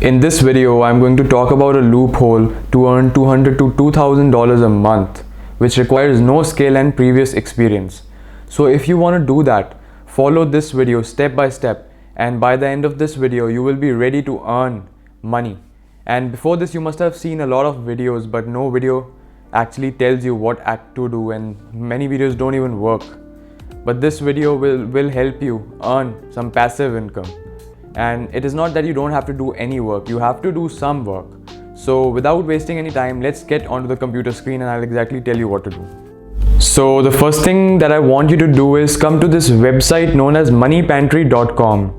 In this video, I'm going to talk about a loophole to earn $200 to $2,000 a month, which requires no skill and previous experience. So if you want to do that, follow this video step by step, and by the end of this video, you will be ready to earn money. And before this, you must have seen a lot of videos, but no video actually tells you what act to do, and many videos don't even work. But this video will help you earn some passive income. And it is not that you don't have to do any work, you have to do some work. So without wasting any time, let's get onto the computer screen and I'll exactly tell you what to do. So the first thing that I want you to do is come to this website known as moneypantry.com.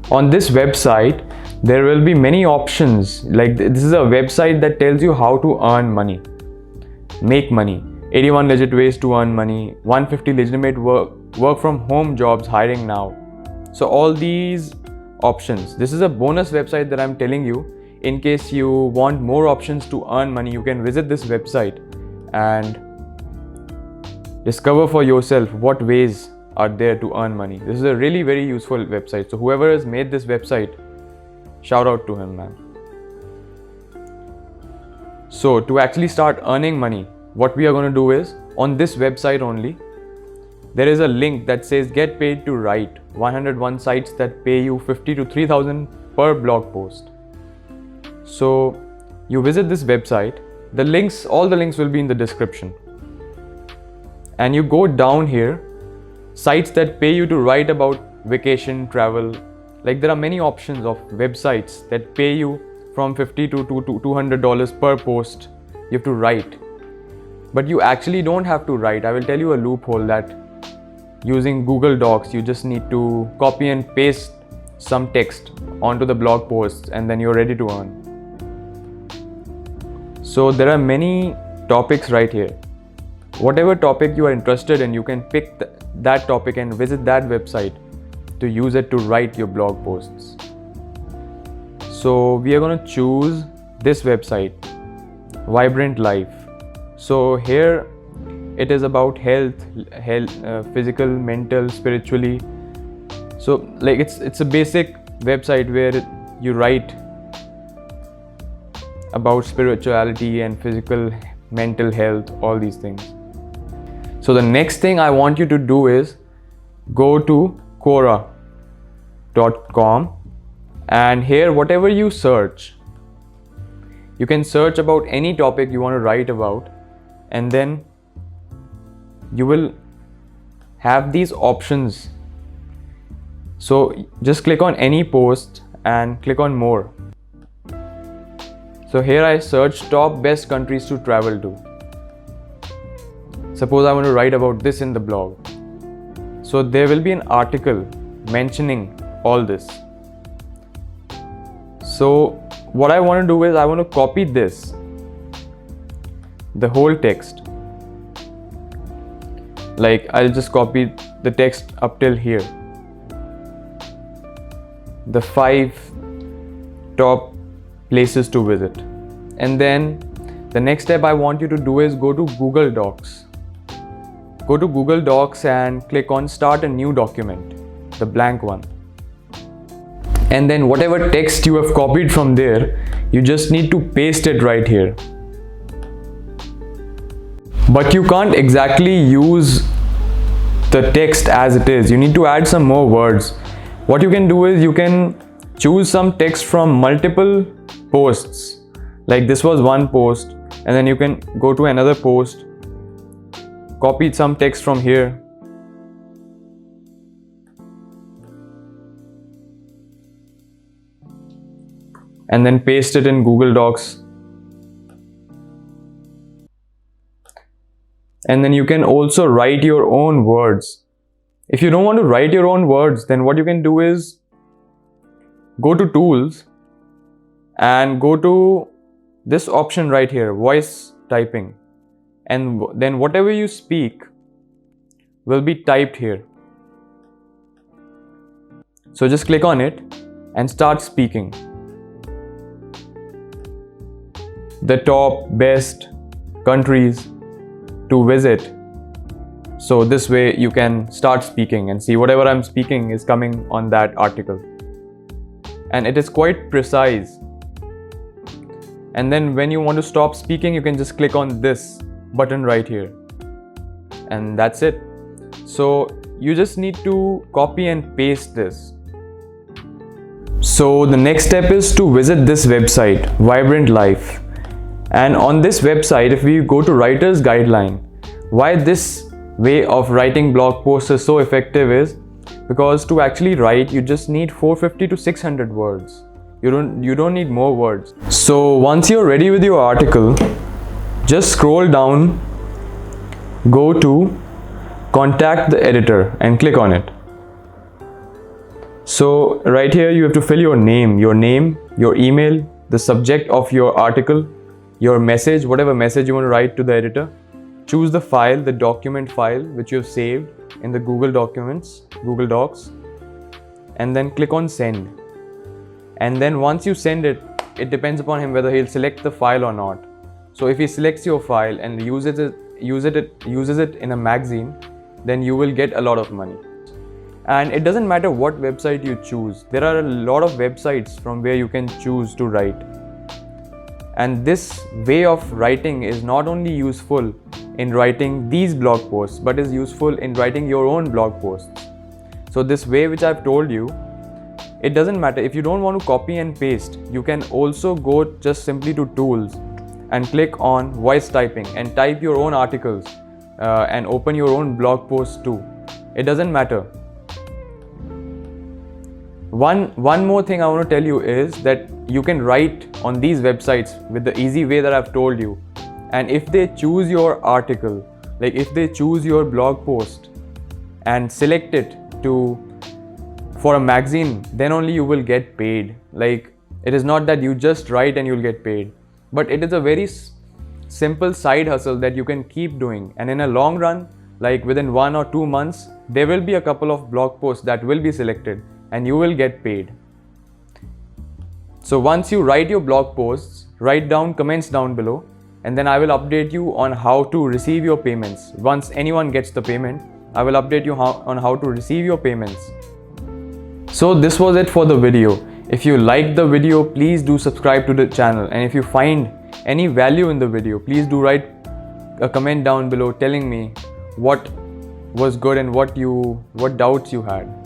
On this website, there will be many options. Like this is a website that tells you how to earn money, make money, 81 legit ways to earn money, 150 legitimate work from home jobs hiring now. So all these options. This is a bonus website that I'm telling you. In case you want more options to earn money, you can visit this website and discover for yourself what ways are there to earn money. This is a really very useful website. So whoever has made this website, shout out to him, man. So to actually start earning money, what we are going to do is, on this website only, there is a link that says get paid to write, 101 sites that pay you $50,000 to $3,000 per blog post. So you visit this website, all the links will be in the description. And you go down here, sites that pay you to write about vacation, travel. Like there are many options of websites that pay you from $50 to $200 per post. You have to write. But you actually don't have to write. I will tell you a loophole that using Google Docs, you just need to copy and paste some text onto the blog posts and then you're ready to earn. So there are many topics right here. Whatever topic you are interested in, you can pick that topic and visit that website to use it to write your blog posts. So we are going to choose this website, Vibrant Life. So here it is about health, physical, mental, spiritually. So like it's a basic website where you write about spirituality and physical, mental health, all these things. So the next thing I want you to do is go to Quora.com, and here whatever you search, you can search about any topic you want to write about, and then you will have these options. So just click on any post and click on more. So here I search top best countries to travel to. Suppose I want to write about this in the blog. So there will be an article mentioning all this. So what I want to do is I want to copy this, the whole text. Like I'll just copy the text up till here. The 5 top places to visit. And then the next step I want you to do is go to Google Docs. Go to Google Docs and click on start a new document, the blank one. And then whatever text you have copied from there, you just need to paste it right here. But you can't exactly use the text as it is. You need to add some more words. What you can do is you can choose some text from multiple posts. Like this was one post, and then you can go to another post, copy some text from here, and then paste it in Google Docs. And then you can also write your own words. If you don't want to write your own words, then what you can do is go to tools and go to this option right here, voice typing. And then whatever you speak will be typed here. So just click on it and start speaking. The top best countries to visit. So this way you can start speaking and see whatever I'm speaking is coming on that article. and it is quite precise. And then when you want to stop speaking, you can just click on this button right here, and that's it. So you just need to copy and paste this. So the next step is to visit this website, Vibrant Life. And on this website, if we go to writer's guideline, why this way of writing blog posts is so effective is because to actually write, you just need 450 to 600 words. You don't need more words. So once you're ready with your article, just scroll down, go to contact the editor and click on it. So right here you have to fill your name, your email, the subject of your article, your message, whatever message you want to write to the editor. Choose the file, the document file which you have saved in the Google Documents, Google Docs, and then click on send. And then once you send it, it depends upon him whether he'll select the file or not. So if he selects your file and uses it in a magazine, then you will get a lot of money. And it doesn't matter what website you choose. There are a lot of websites from where you can choose to write. And this way of writing is not only useful in writing these blog posts, but is useful in writing your own blog posts. So this way which I've told you, it doesn't matter. If you don't want to copy and paste, you can also go just simply to tools and click on voice typing and type your own articles and open your own blog posts too. It doesn't matter. One more thing I want to tell you is that you can write on these websites with the easy way that I've told you. And if they choose your article, like if they choose your blog post and select it for a magazine, then only you will get paid. Like it is not that you just write and you'll get paid, but it is a very simple side hustle that you can keep doing. And in a long run, like within 1 or 2 months, there will be a couple of blog posts that will be selected and you will get paid. So once you write your blog posts, write down comments down below, and then I will update you on how to receive your payments. Once anyone gets the payment, I will update you on how to receive your payments. So this was it for the video. If you liked the video, please do subscribe to the channel, and if you find any value in the video, please do write a comment down below telling me what was good and what doubts you had.